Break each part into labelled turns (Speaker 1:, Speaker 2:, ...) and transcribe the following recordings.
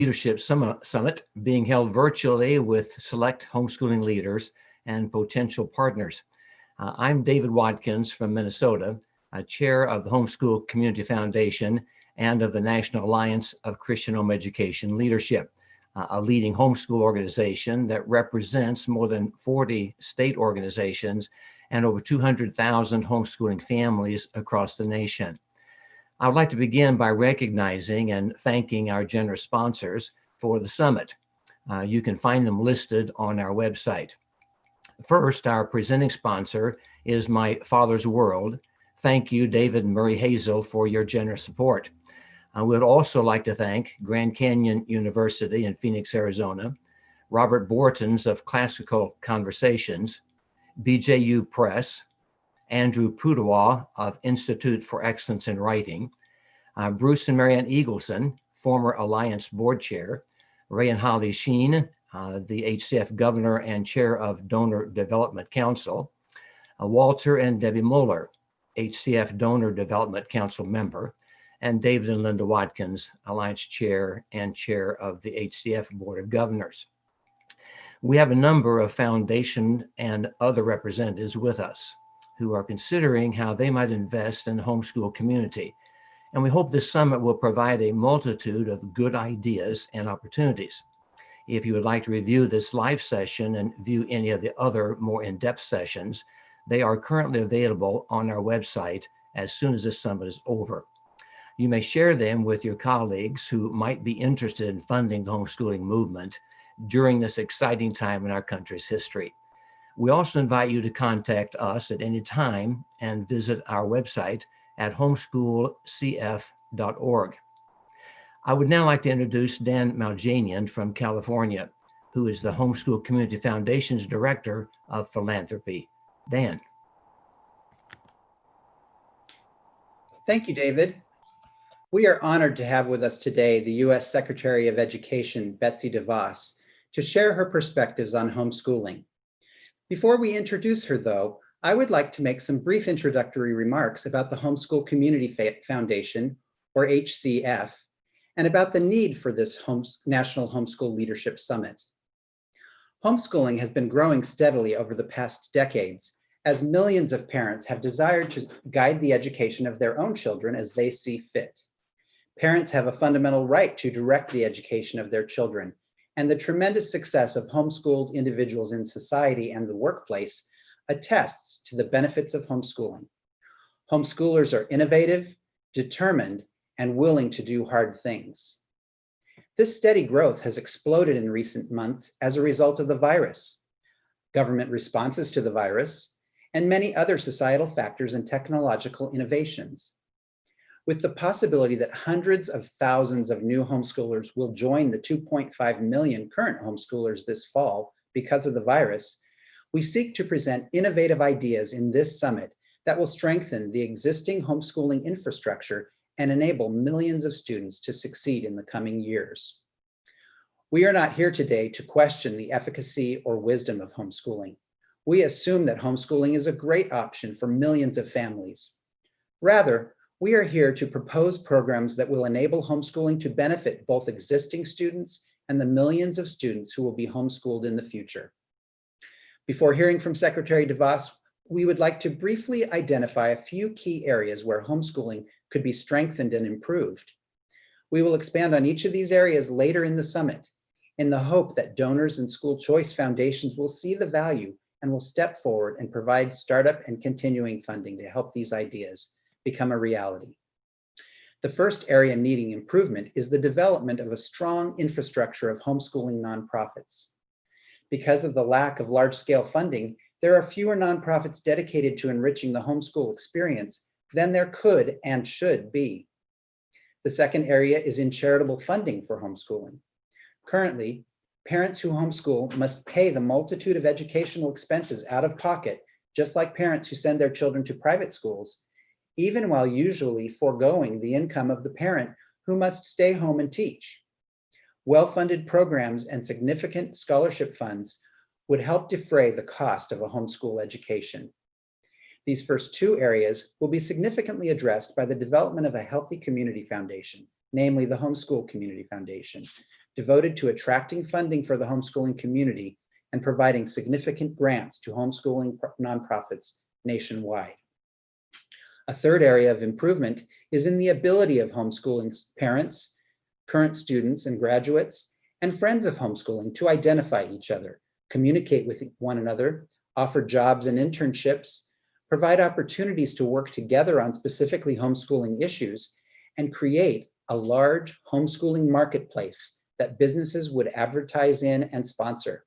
Speaker 1: Leadership Summit being held virtually with select homeschooling leaders and potential partners. I'm David Watkins from Minnesota, chair of the Homeschool Community Foundation and of the National Alliance of Christian Home Education Leadership, a leading homeschool organization that represents more than 40 state organizations and over 200,000 homeschooling families across the nation. I would like to begin by recognizing and thanking our generous sponsors for the summit. You can find them listed on our website. First, our presenting sponsor is My Father's World. Thank you, David and Murray Hazell, for your generous support. I would also like to thank Grand Canyon University in Phoenix, Arizona, Robert Bortons of Classical Conversations, BJU Press, Andrew Pudawa of Institute for Excellence in Writing, Bruce and Marianne Eagleson, former Alliance board chair, Ray and Holly Sheen, the HCF governor and chair of Donor Development Council, Walter and Debbie Mueller, HCF Donor Development Council member, and David and Linda Watkins, Alliance chair and chair of the HCF Board of Governors. We have a number of foundation and other representatives with us who are considering how they might invest in the homeschool community. And we hope this summit will provide a multitude of good ideas and opportunities. If you would like to review this live session and view any of the other more in-depth sessions, they are currently available on our website as soon as this summit is over. You may share them with your colleagues who might be interested in funding the homeschooling movement during this exciting time in our country's history. We also invite you to contact us at any time and visit our website at homeschoolcf.org. I would now like to introduce Dan Maljanian from California, who is the Homeschool Community Foundation's Director of Philanthropy. Dan.
Speaker 2: Thank you, David. We are honored to have with us today the U.S. Secretary of Education, Betsy DeVos, to share her perspectives on homeschooling. Before we introduce her, though, I would like to make some brief introductory remarks about the Homeschool Community Foundation, or HCF, and about the need for this National Homeschool Leadership Summit. Homeschooling has been growing steadily over the past decades as millions of parents have desired to guide the education of their own children as they see fit. Parents have a fundamental right to direct the education of their children, and the tremendous success of homeschooled individuals in society and the workplace attests to the benefits of homeschooling. Homeschoolers are innovative, determined, and willing to do hard things. This steady growth has exploded in recent months as a result of the virus, government responses to the virus, and many other societal factors and technological innovations. With the possibility that hundreds of thousands of new homeschoolers will join the 2.5 million current homeschoolers this fall because of the virus, we seek to present innovative ideas in this summit that will strengthen the existing homeschooling infrastructure and enable millions of students to succeed in the coming years. We are not here today to question the efficacy or wisdom of homeschooling. We assume that homeschooling is a great option for millions of families. Rather, we are here to propose programs that will enable homeschooling to benefit both existing students and the millions of students who will be homeschooled in the future. Before hearing from Secretary DeVos, we would like to briefly identify a few key areas where homeschooling could be strengthened and improved. We will expand on each of these areas later in the summit, in the hope that donors and school choice foundations will see the value and will step forward and provide startup and continuing funding to help these ideas become a reality. The first area needing improvement is the development of a strong infrastructure of homeschooling nonprofits. Because of the lack of large-scale funding, there are fewer nonprofits dedicated to enriching the homeschool experience than there could and should be. The second area is in charitable funding for homeschooling. Currently, parents who homeschool must pay the multitude of educational expenses out of pocket, just like parents who send their children to private schools, even while usually foregoing the income of the parent who must stay home and teach. Well-funded programs and significant scholarship funds would help defray the cost of a homeschool education. These first two areas will be significantly addressed by the development of a healthy community foundation, namely the Homeschool Community Foundation, devoted to attracting funding for the homeschooling community and providing significant grants to homeschooling nonprofits nationwide. A third area of improvement is in the ability of homeschooling parents, current students and graduates, and friends of homeschooling to identify each other, communicate with one another, offer jobs and internships, provide opportunities to work together on specifically homeschooling issues, and create a large homeschooling marketplace that businesses would advertise in and sponsor.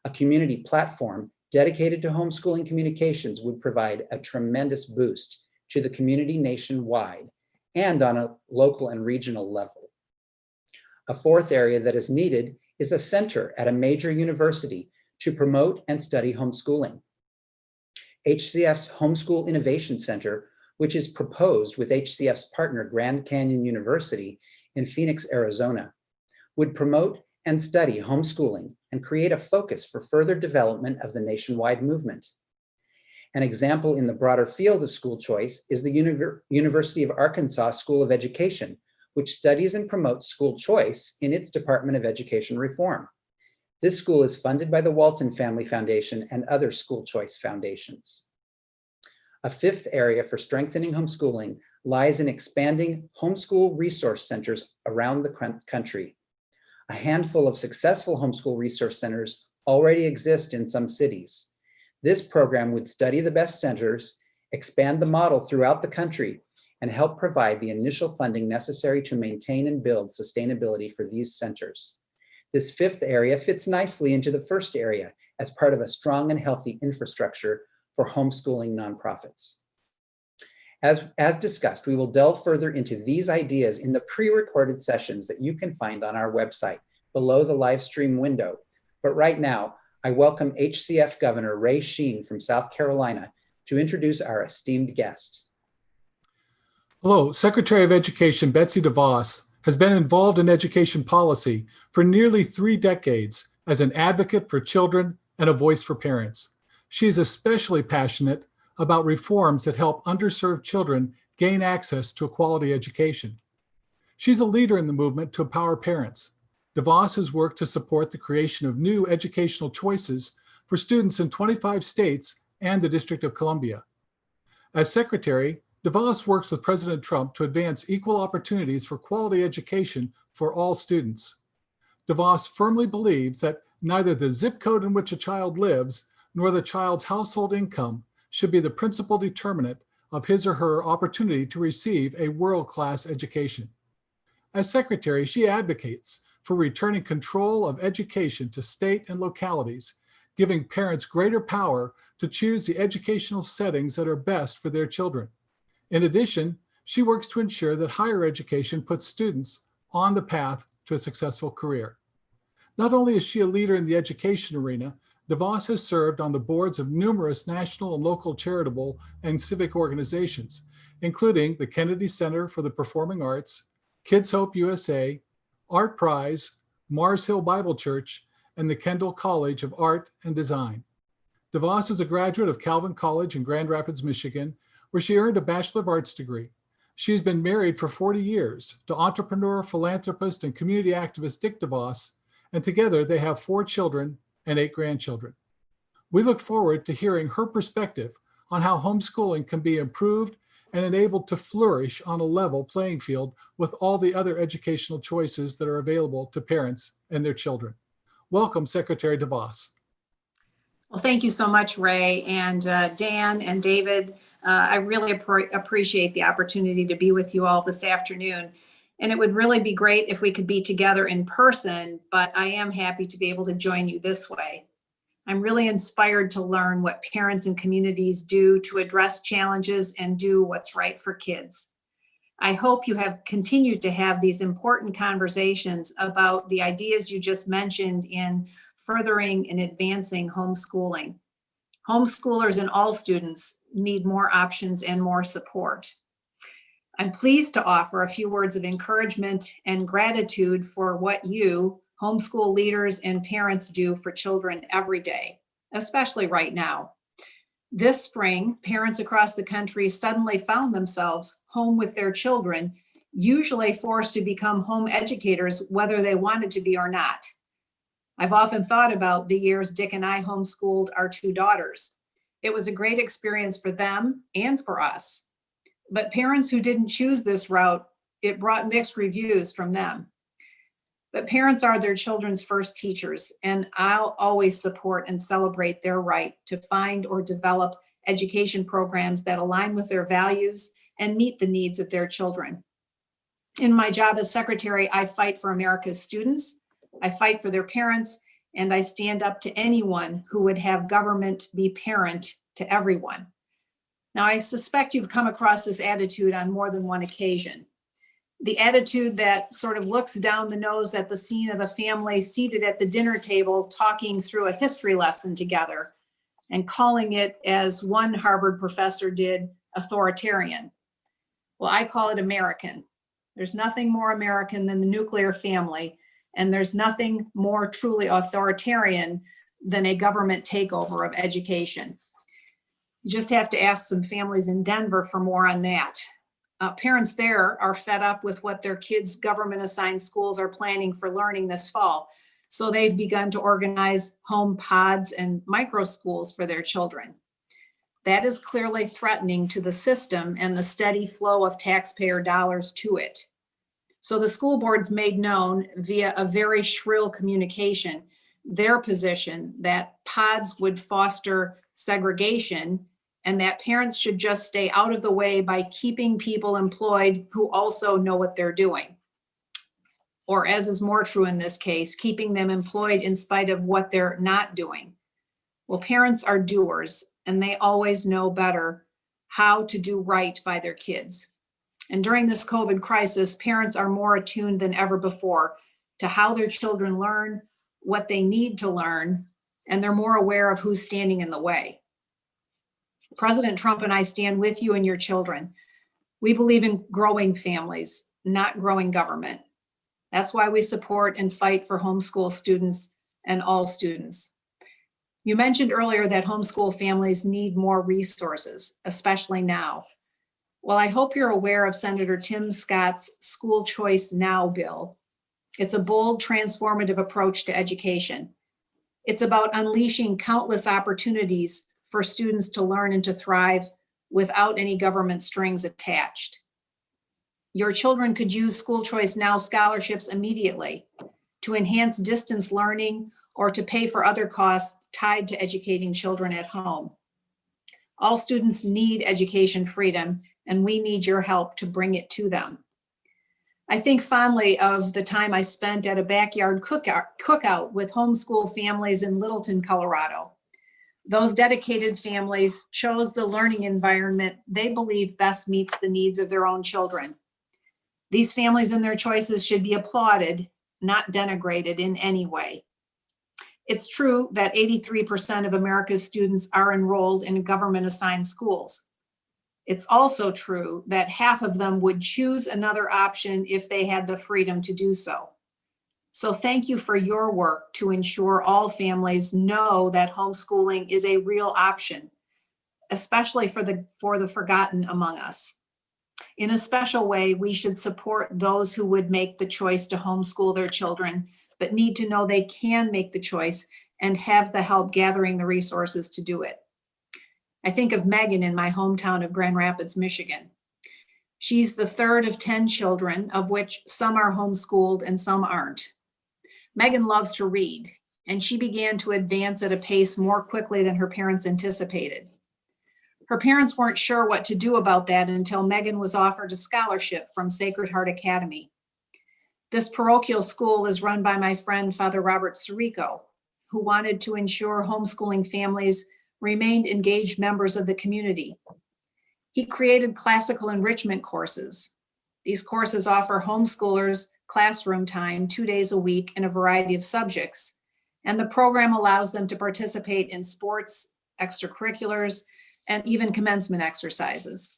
Speaker 2: A community platform dedicated to homeschooling communications would provide a tremendous boost to the community nationwide and on a local and regional level. A fourth area that is needed is a center at a major university to promote and study homeschooling. HCF's Homeschool Innovation Center, which is proposed with HCF's partner Grand Canyon University in Phoenix, Arizona, would promote and study homeschooling and create a focus for further development of the nationwide movement. An example in the broader field of school choice is the University of Arkansas School of Education, which studies and promotes school choice in its Department of Education Reform. This school is funded by the Walton Family Foundation and other school choice foundations. A fifth area for strengthening homeschooling lies in expanding homeschool resource centers around the country. A handful of successful homeschool resource centers already exist in some cities. This program would study the best centers, expand the model throughout the country, and help provide the initial funding necessary to maintain and build sustainability for these centers. This fifth area fits nicely into the first area as part of a strong and healthy infrastructure for homeschooling nonprofits. As discussed, we will delve further into these ideas in the pre-recorded sessions that you can find on our website below the live stream window. But right now, I welcome HCF Governor Ray Sheen from South Carolina to introduce our esteemed guest.
Speaker 3: Hello, Secretary of Education Betsy DeVos has been involved in education policy for nearly 3 decades as an advocate for children and a voice for parents. She is especially passionate about reforms that help underserved children gain access to a quality education. She's a leader in the movement to empower parents. DeVos has worked to support the creation of new educational choices for students in 25 states and the District of Columbia. As Secretary, DeVos works with President Trump to advance equal opportunities for quality education for all students. DeVos firmly believes that neither the zip code in which a child lives nor the child's household income should be the principal determinant of his or her opportunity to receive a world-class education. As Secretary, she advocates for returning control of education to state and localities, giving parents greater power to choose the educational settings that are best for their children. In addition, she works to ensure that higher education puts students on the path to a successful career. Not only is she a leader in the education arena, DeVos has served on the boards of numerous national and local charitable and civic organizations, including the Kennedy Center for the Performing Arts, Kids Hope USA, Art Prize, Mars Hill Bible Church, and the Kendall College of Art and Design. DeVos is a graduate of Calvin College in Grand Rapids, Michigan, where she earned a Bachelor of Arts degree. She's been married for 40 years to entrepreneur, philanthropist, and community activist Dick DeVos, and together they have 4 children and 8 grandchildren. We look forward to hearing her perspective on how homeschooling can be improved and enabled to flourish on a level playing field with all the other educational choices that are available to parents and their children. Welcome, Secretary DeVos.
Speaker 4: Well, thank you so much, Ray, and Dan and David. I really appreciate the opportunity to be with you all this afternoon. And it would really be great if we could be together in person, but I am happy to be able to join you this way. I'm really inspired to learn what parents and communities do to address challenges and do what's right for kids. I hope you have continued to have these important conversations about the ideas you just mentioned in furthering and advancing homeschooling. Homeschoolers and all students need more options and more support. I'm pleased to offer a few words of encouragement and gratitude for what you, homeschool leaders and parents, do for children every day, especially right now. This spring, parents across the country suddenly found themselves home with their children usually forced to become home educators, whether they wanted to be or not. I've often thought about the years Dick and I homeschooled our 2 daughters. It was a great experience for them and for us. But parents who didn't choose this route, it brought mixed reviews from them. But parents are their children's first teachers, and I'll always support and celebrate their right to find or develop education programs that align with their values and meet the needs of their children. In my job as secretary, I fight for America's students, I fight for their parents, and I stand up to anyone who would have government be parent to everyone. Now, I suspect you've come across this attitude on more than one occasion. The attitude that sort of looks down the nose at the scene of a family seated at the dinner table talking through a history lesson together and calling it, as one Harvard professor did, authoritarian. Well, I call it American. There's nothing more American than the nuclear family, and there's nothing more truly authoritarian than a government takeover of education. You just have to ask some families in Denver for more on that. Parents there are fed up with what their kids' government-assigned schools are planning for learning this fall. So they've begun to organize home pods and micro schools for their children. That is clearly threatening to the system and the steady flow of taxpayer dollars to it. So the school boards made known via a very shrill communication their position that pods would foster segregation and that parents should just stay out of the way by keeping people employed who also know what they're doing. Or, as is more true in this case, keeping them employed in spite of what they're not doing. Well, parents are doers, and they always know better how to do right by their kids. And during this COVID crisis, parents are more attuned than ever before to how their children learn, what they need to learn, and they're more aware of who's standing in the way. President Trump and I stand with you and your children. We believe in growing families, not growing government. That's why we support and fight for homeschool students and all students. You mentioned earlier that homeschool families need more resources, especially now. Well, I hope you're aware of Senator Tim Scott's School Choice Now bill. It's a bold, transformative approach to education. It's about unleashing countless opportunities for students to learn and to thrive without any government strings attached. Your children could use School Choice Now scholarships immediately to enhance distance learning or to pay for other costs tied to educating children at home. All students need education freedom, and we need your help to bring it to them. I think fondly of the time I spent at a backyard cookout with homeschool families in Littleton, Colorado. Those dedicated families chose the learning environment they believe best meets the needs of their own children. These families and their choices should be applauded, not denigrated in any way. It's true that 83% of America's students are enrolled in government-assigned schools. It's also true that half of them would choose another option if they had the freedom to do so. So thank you for your work to ensure all families know that homeschooling is a real option, especially for the forgotten among us. In a special way, we should support those who would make the choice to homeschool their children, but need to know they can make the choice and have the help gathering the resources to do it. I think of Megan in my hometown of Grand Rapids, Michigan. She's the third of 10 children, of which some are homeschooled and some aren't. Megan loves to read, and she began to advance at a pace more quickly than her parents anticipated. Her parents weren't sure what to do about that until Megan was offered a scholarship from Sacred Heart Academy. This parochial school is run by my friend, Father Robert Sirico, who wanted to ensure homeschooling families remained engaged members of the community. He created classical enrichment courses. These courses offer homeschoolers classroom time 2 days a week in a variety of subjects, and the program allows them to participate in sports, extracurriculars, and even commencement exercises.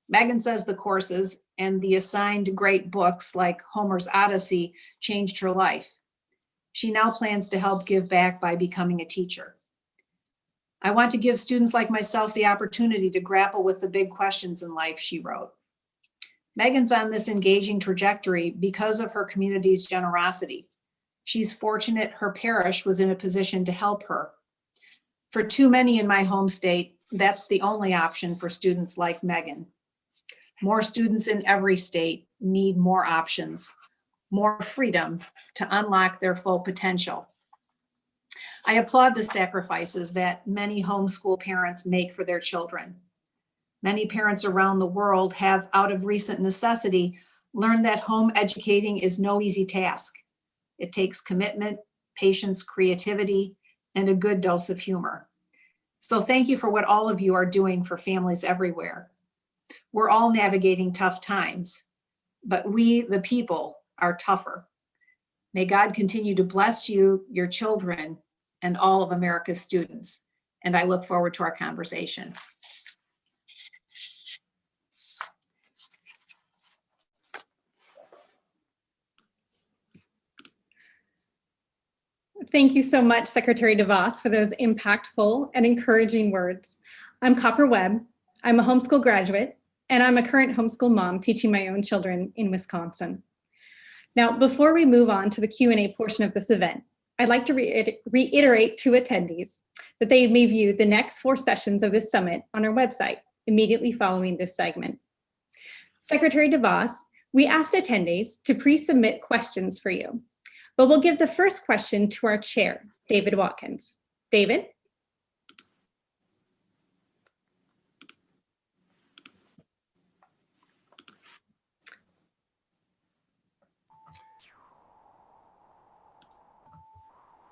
Speaker 4: Megan says the courses and the assigned great books like Homer's Odyssey changed her life. She now plans to help give back by becoming a teacher. I want to give students like myself the opportunity to grapple with the big questions in life, she wrote. Megan's on this engaging trajectory because of her community's generosity. She's fortunate her parish was in a position to help her. For too many in my home state, that's the only option for students like Megan. More students in every state need more options, more freedom to unlock their full potential. I applaud the sacrifices that many homeschool parents make for their children. Many parents around the world have, out of recent necessity, learned that home educating is no easy task. It takes commitment, patience, creativity, and a good dose of humor. So thank you for what all of you are doing for families everywhere. We're all navigating tough times, but we, the people, are tougher. May God continue to bless you, your children, and all of America's students. And I look forward to our conversation.
Speaker 5: Thank you so much, Secretary DeVos, for those impactful and encouraging words. I'm Copper Webb. I'm a homeschool graduate, and I'm a current homeschool mom teaching my own children in Wisconsin. Now, before we move on to the Q&A portion of this event, I'd like to reiterate to attendees that they may view the next 4 sessions of this summit on our website immediately following this segment. Secretary DeVos, we asked attendees to pre-submit questions for you, but we'll give the first question to our chair, David Watkins. David?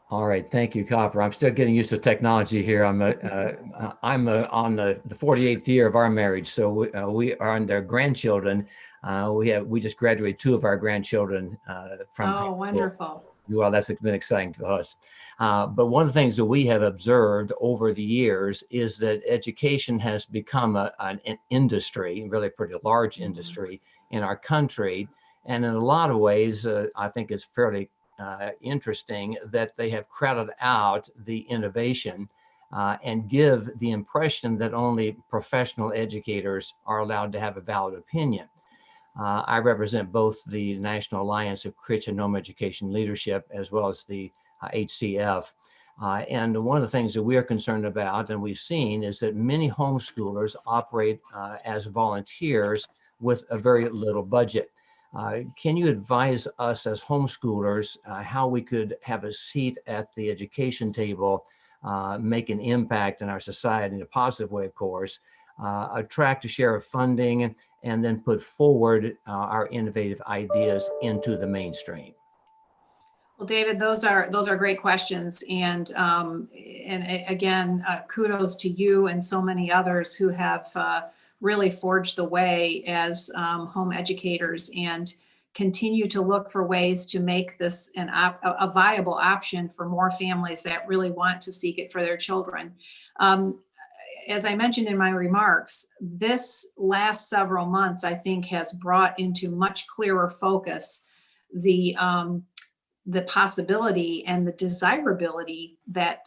Speaker 1: All right, thank you, Copper. I'm still getting used to technology here. I'm on the 48th year of our marriage, so we are on their grandchildren. We just graduated 2 of our grandchildren from high
Speaker 4: Oh,
Speaker 1: school.
Speaker 4: wonderful.
Speaker 1: Well, that's been exciting to us. But one of the things that we have observed over the years is that education has become an industry, really a pretty large industry in our country. And in a lot of ways, I think it's fairly interesting that they have crowded out the innovation and give the impression that only professional educators are allowed to have a valid opinion. I represent both the National Alliance of Christian Home Education Leadership as well as the HCF. And one of the things that we are concerned about and we've seen is that many homeschoolers operate as volunteers with a very little budget. Can you advise us as homeschoolers how we could have a seat at the education table, make an impact in our society in a positive way, of course, attract a share of funding, and then put forward our innovative ideas into the mainstream?
Speaker 4: Well, David, those are great questions, and again, kudos to you and so many others who have really forged the way as home educators and continue to look for ways to make this a viable option for more families that really want to seek it for their children. As I mentioned in my remarks, this last several months, I think, has brought into much clearer focus the possibility and the desirability that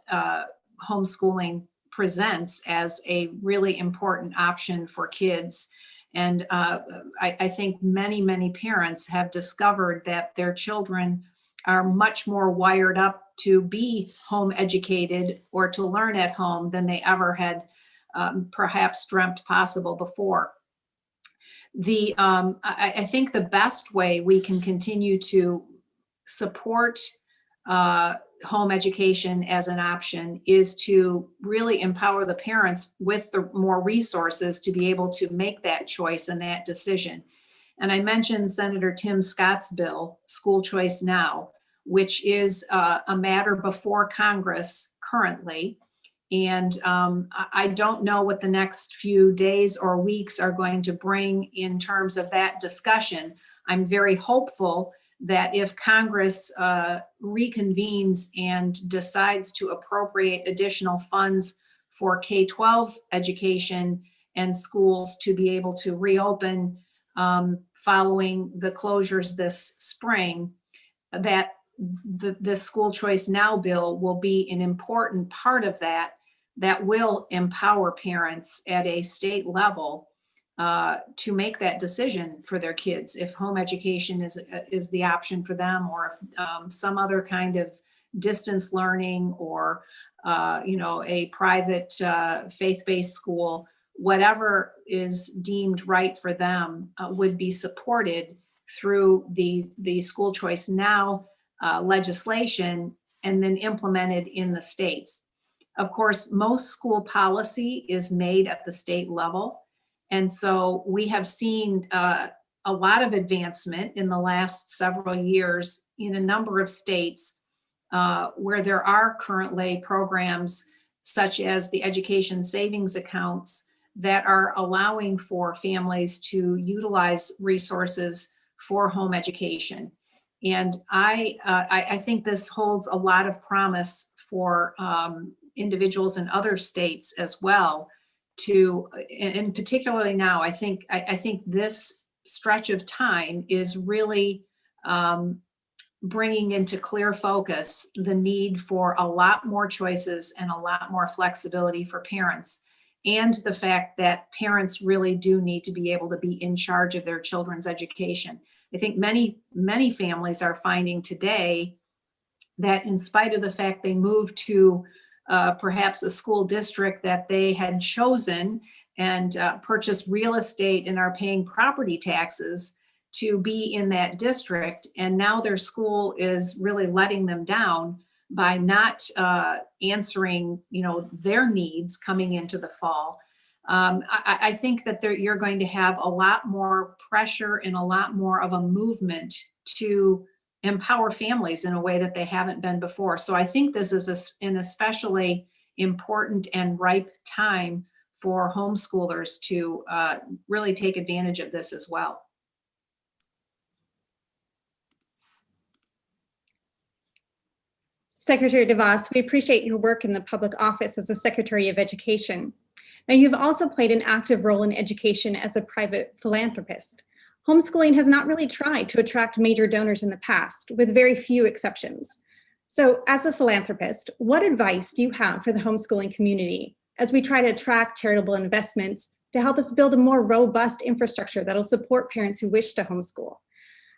Speaker 4: homeschooling presents as a really important option for kids. And I think many parents have discovered that their children are much more wired up to be home educated or to learn at home than they ever had perhaps dreamt possible before. I think the best way we can continue to support home education as an option is to really empower the parents with the more resources to be able to make that choice and that decision. And I mentioned Senator Tim Scott's bill, School Choice Now, which is a matter before Congress currently. And I don't know what the next few days or weeks are going to bring in terms of that discussion. I'm very hopeful that if Congress reconvenes and decides to appropriate additional funds for K-12 education and schools to be able to reopen following the closures this spring, that the School Choice Now bill will be an important part of that will empower parents at a state level to make that decision for their kids, if home education is the option for them, or if some other kind of distance learning, or a private faith-based school, whatever is deemed right for them would be supported through the school choice now legislation, and then implemented in the states. Of course, most school policy is made at the state level. And so we have seen a lot of advancement in the last several years in a number of states where there are currently programs such as the education savings accounts that are allowing for families to utilize resources for home education. And I think this holds a lot of promise for individuals in other states as well, and particularly now. I think this stretch of time is really bringing into clear focus the need for a lot more choices and a lot more flexibility for parents, and the fact that parents really do need to be able to be in charge of their children's education. I think many families are finding today that, in spite of the fact they moved to perhaps a school district that they had chosen and purchased real estate and are paying property taxes to be in that district, and now their school is really letting them down by not answering their needs coming into the fall. I think that you're going to have a lot more pressure and a lot more of a movement to empower families in a way that they haven't been before. So I think this is an especially important and ripe time for homeschoolers to really take advantage of this as well.
Speaker 5: Secretary DeVos, we appreciate your work in the public office as a Secretary of Education. Now, you've also played an active role in education as a private philanthropist. Homeschooling has not really tried to attract major donors in the past, with very few exceptions. So, as a philanthropist, what advice do you have for the homeschooling community as we try to attract charitable investments to help us build a more robust infrastructure that'll support parents who wish to homeschool?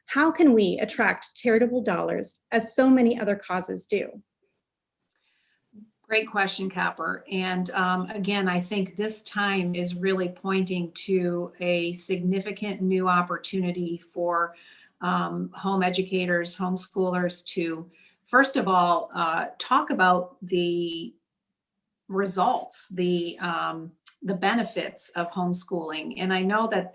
Speaker 5: How can we attract charitable dollars as so many other causes do?
Speaker 4: Great question, Copper. And again, I think this time is really pointing to a significant new opportunity for home educators, homeschoolers to, first of all, talk about the results, the benefits of homeschooling. And I know that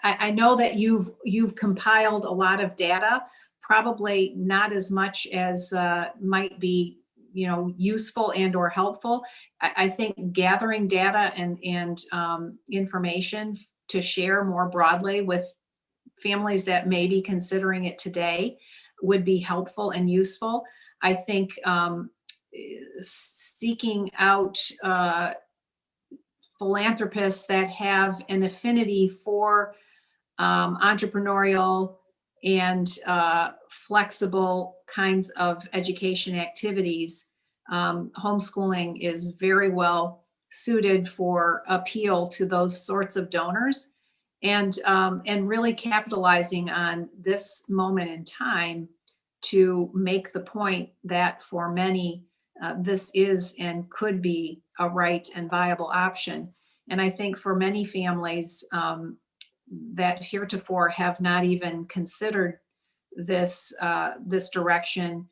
Speaker 4: I know that you've compiled a lot of data, probably not as much as might be useful and or helpful. I think gathering data and information to share more broadly with families that may be considering it today would be helpful and useful. I think seeking out philanthropists that have an affinity for entrepreneurial and flexible kinds of education activities. Homeschooling is very well suited for appeal to those sorts of donors, and really capitalizing on this moment in time to make the point that for many, this is and could be a right and viable option. And I think for many families that heretofore have not even considered this direction,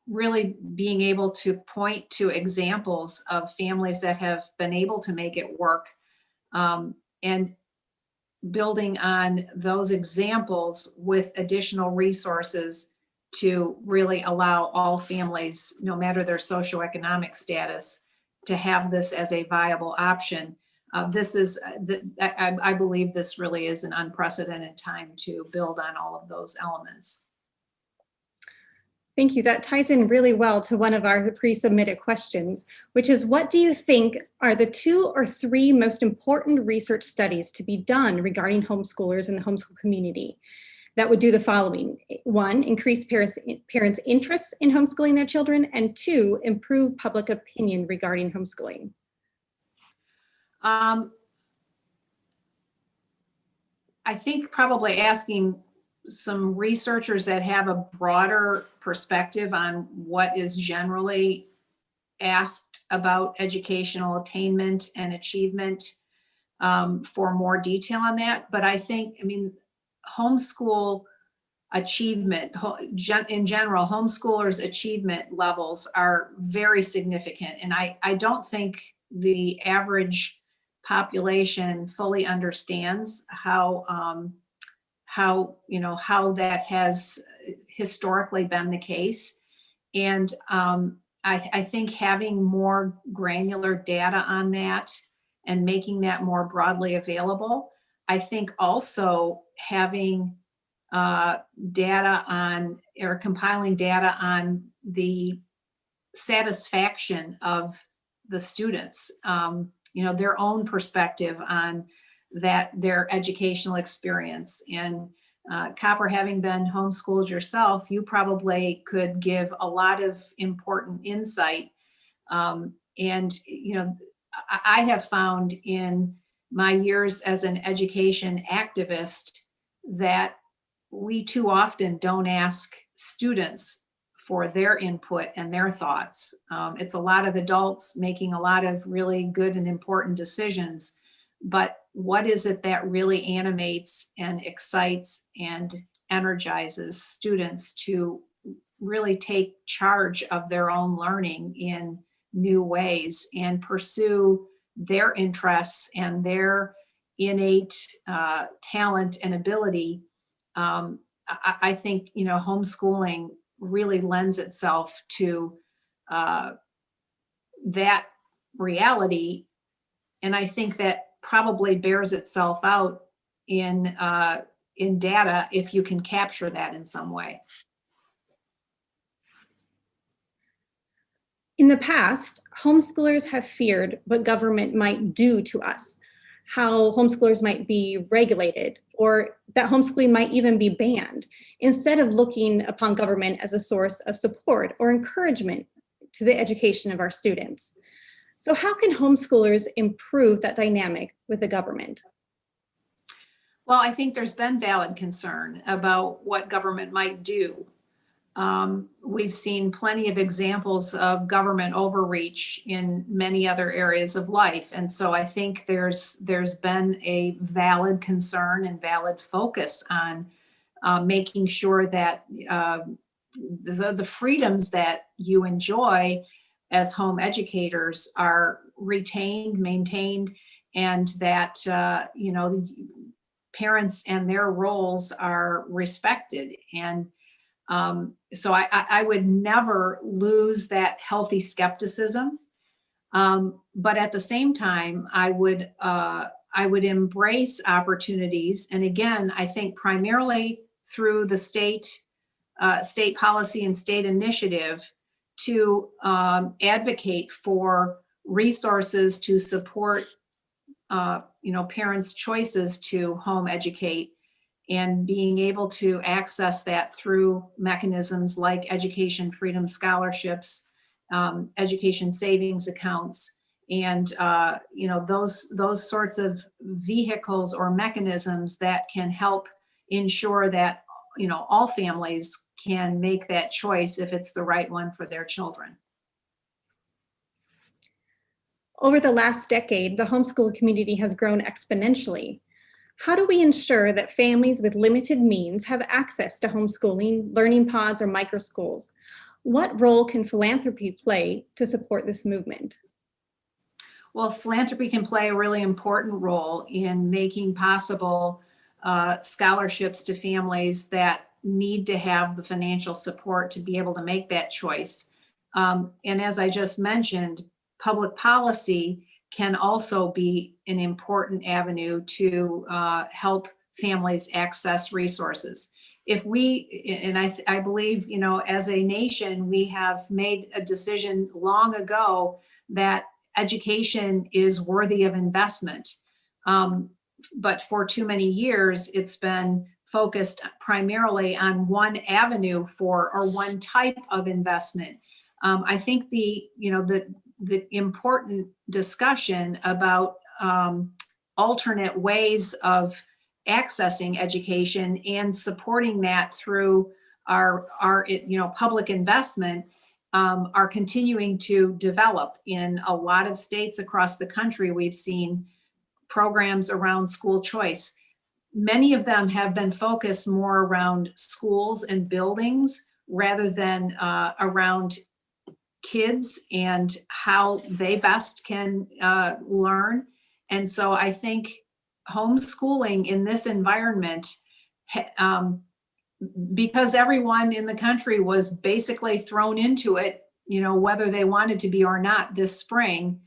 Speaker 4: really being able to point to examples of families that have been able to make it work, and building on those examples with additional resources to really allow all families, no matter their socioeconomic status, to have this as a viable option. I believe this really is an unprecedented time to build on all of those elements.
Speaker 5: Thank you. That ties in really well to one of our pre-submitted questions, which is, what do you think are the 2 or 3 most important research studies to be done regarding homeschoolers in the homeschool community that would do the following? 1, increase parents' interest in homeschooling their children, and 2, improve public opinion regarding homeschooling?
Speaker 4: I think probably asking some researchers that have a broader perspective on what is generally asked about educational attainment and achievement for more detail on that. But I think, I mean, homeschool achievement, in general, homeschoolers' achievement levels are very significant. And I don't think the average population fully understands how that has historically been the case. And I think having more granular data on that and making that more broadly available. I think also having data on, or compiling data on the satisfaction of the students, their own perspective on their educational experience. And Copper, having been homeschooled yourself, you probably could give a lot of important insight. I have found in my years as an education activist that we too often don't ask students for their input and their thoughts. It's a lot of adults making a lot of really good and important decisions, but what is it that really animates and excites and energizes students to really take charge of their own learning in new ways and pursue their interests and their innate talent and ability? I think, homeschooling really lends itself to that reality. And I think that probably bears itself out in data if you can capture that in some way.
Speaker 5: In the past, homeschoolers have feared what government might do to us, how homeschoolers might be regulated, or that homeschooling might even be banned, instead of looking upon government as a source of support or encouragement to the education of our students. So how can homeschoolers improve that dynamic with the government?
Speaker 4: Well, I think there's been valid concern about what government might do. We've seen plenty of examples of government overreach in many other areas of life. And so I think there's been a valid concern and valid focus on making sure that the freedoms that you enjoy as home educators are retained, maintained, and that parents and their roles are respected. And so I would never lose that healthy skepticism, but at the same time, I would embrace opportunities, and again, I think primarily through the state policy and state initiative, to advocate for resources to support parents' choices to home educate, and being able to access that through mechanisms like education freedom scholarships, education savings accounts, and those sorts of vehicles or mechanisms that can help ensure that all families can make that choice if it's the right one for their children.
Speaker 5: Over the last decade, the homeschool community has grown exponentially. How do we ensure that families with limited means have access to homeschooling, learning pods, or microschools? What role can philanthropy play to support this movement?
Speaker 4: Well, philanthropy can play a really important role in making possible scholarships to families that need to have the financial support to be able to make that choice. And as I just mentioned, public policy can also be an important avenue to help families access resources. If we, and I believe, as a nation, we have made a decision long ago that education is worthy of investment. But for too many years, it's been focused primarily on one avenue or one type of investment. I think the important discussion about alternate ways of accessing education and supporting that through our public investment, are continuing to develop in a lot of states across the country. We've seen programs around school choice. Many of them have been focused more around schools and buildings rather than around kids and how they best can learn. And so I think homeschooling in this environment, because everyone in the country was basically thrown into it, whether they wanted to be or not this spring,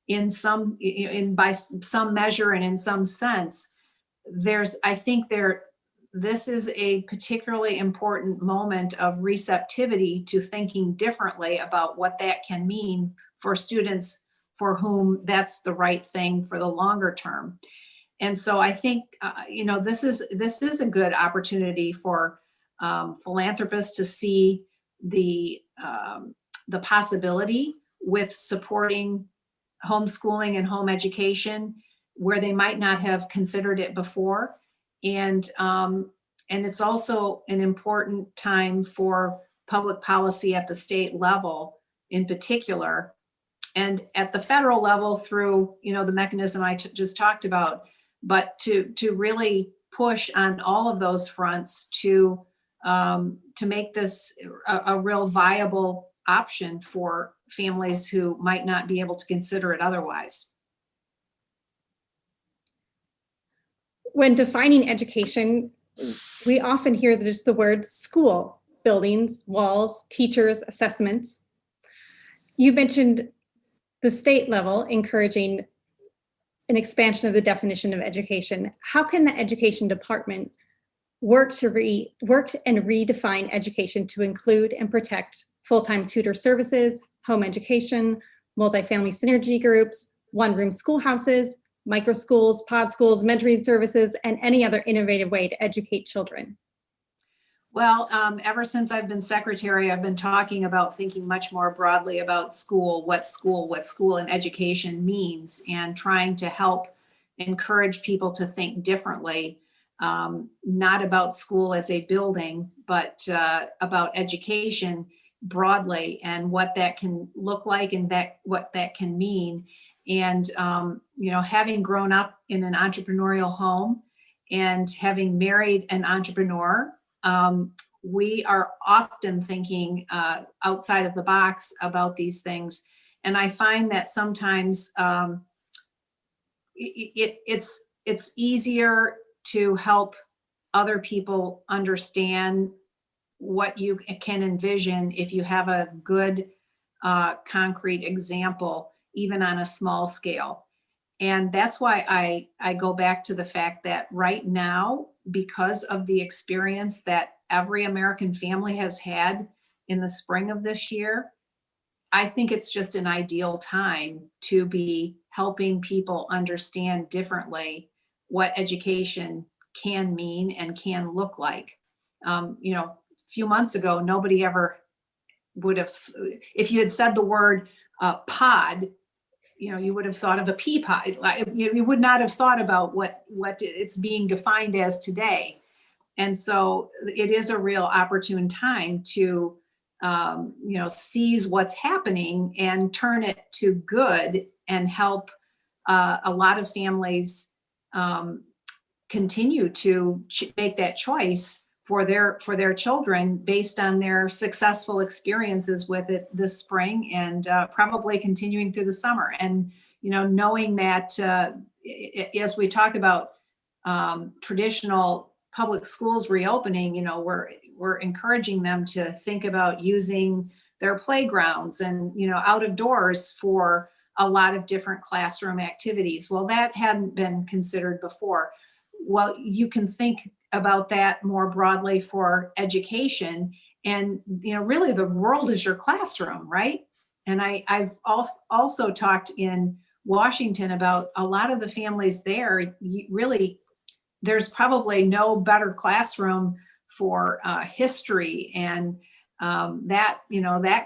Speaker 4: by some measure and in some sense, this is a particularly important moment of receptivity to thinking differently about what that can mean for students for whom that's the right thing for the longer term. And so I think, this is a good opportunity for philanthropists to see the possibility with supporting homeschooling and home education where they might not have considered it before. And it's also an important time for public policy at the state level in particular, and at the federal level through, the mechanism I just talked about, but to really push on all of those fronts to make this a real viable option for families who might not be able to consider it otherwise.
Speaker 5: When defining education, we often hear just the word school, buildings, walls, teachers, assessments. You mentioned the state level encouraging an expansion of the definition of education. How can the education department work and redefine education to include and protect full-time tutor services, home education, multifamily synergy groups, one-room schoolhouses, micro schools, pod schools, mentoring services, and any other innovative way to educate children?
Speaker 4: Well, ever since I've been secretary, I've been talking about thinking much more broadly about what school and education means, and trying to help encourage people to think differently, not about school as a building, but about education broadly and what that can look like and what that can mean. And, having grown up in an entrepreneurial home and having married an entrepreneur, we are often thinking outside of the box about these things. And I find that sometimes it's easier to help other people understand what you can envision if you have a good concrete example, even on a small scale. And that's why I go back to the fact that right now, because of the experience that every American family has had in the spring of this year, I think it's just an ideal time to be helping people understand differently what education can mean and can look like. A few months ago, nobody ever would have, if you had said the word pod, you would have thought of a pea pod. You would not have thought about what it's being defined as today. And so it is a real opportune time to, seize what's happening and turn it to good and help a lot of families continue to make that choice for their children based on their successful experiences with it this spring and probably continuing through the summer. And, knowing that as we talk about traditional public schools reopening, we're encouraging them to think about using their playgrounds and, out of doors for a lot of different classroom activities. Well, that hadn't been considered before. Well, you can think about that more broadly for education, and really the world is your classroom, right? And I've also talked in Washington about a lot of the families there. Really, there's probably no better classroom for history and that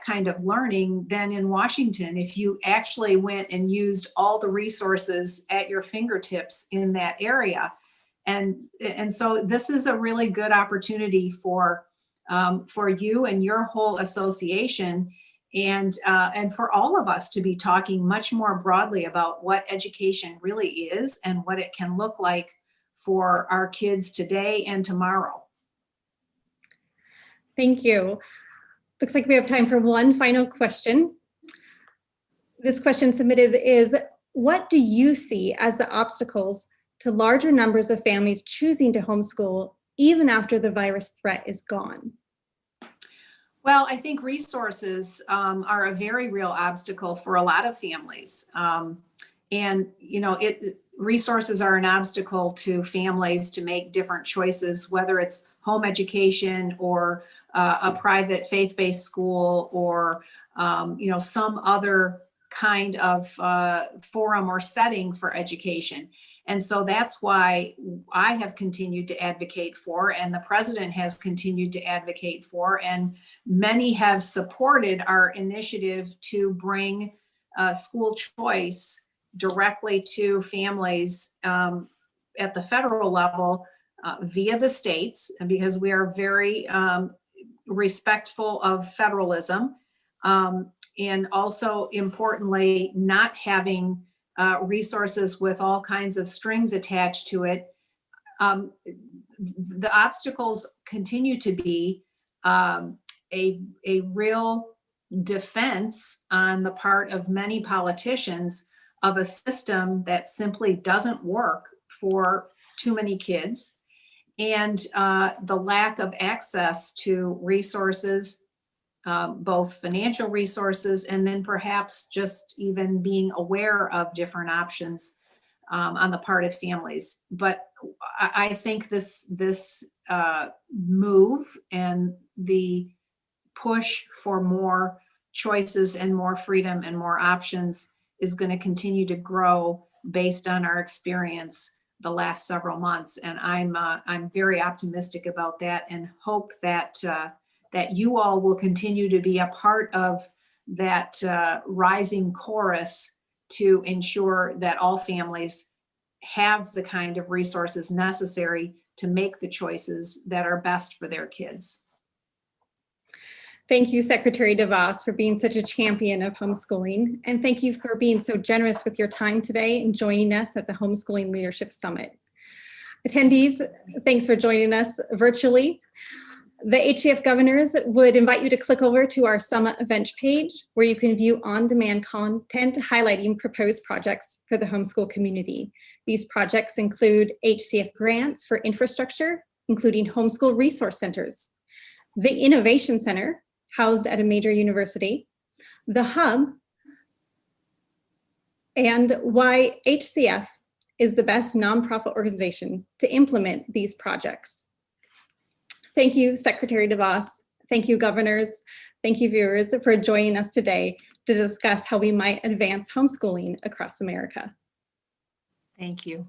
Speaker 4: kind of learning than in Washington. If you actually went and used all the resources at your fingertips in that area. And so this is a really good opportunity for you and your whole association, and for all of us to be talking much more broadly about what education really is and what it can look like for our kids today and tomorrow.
Speaker 5: Thank you. Looks like we have time for one final question. This question submitted is, what do you see as the obstacles to larger numbers of families choosing to homeschool even after the virus threat is gone?
Speaker 4: Well, I think resources are a very real obstacle for a lot of families. And, resources are an obstacle to families to make different choices, whether it's home education or a private faith-based school or, some other kind of forum or setting for education. And so that's why I have continued to advocate for, and the president has continued to advocate for, and many have supported our initiative to bring school choice directly to families at the federal level via the states, because we are very respectful of federalism. And also importantly, not having resources with all kinds of strings attached to it. The obstacles continue to be a real defense on the part of many politicians of a system that simply doesn't work for too many kids, and the lack of access to resources, both financial resources and then perhaps just even being aware of different options on the part of families. But I think this move and the push for more choices and more freedom and more options is going to continue to grow based on our experience the last several months. And I'm very optimistic about that, and hope that that you all will continue to be a part of that rising chorus to ensure that all families have the kind of resources necessary to make the choices that are best for their kids.
Speaker 5: Thank you, Secretary DeVos, for being such a champion of homeschooling. And thank you for being so generous with your time today and joining us at the Homeschooling Leadership Summit. Attendees, thanks for joining us virtually. The HCF governors would invite you to click over to our summit event page, where you can view on-demand content highlighting proposed projects for the homeschool community. These projects include HCF grants for infrastructure, including homeschool resource centers, the Innovation Center, housed at a major university, the Hub, and why HCF is the best nonprofit organization to implement these projects. Thank you, Secretary DeVos. Thank you, governors. Thank you, viewers, for joining us today to discuss how we might advance homeschooling across America.
Speaker 4: Thank you.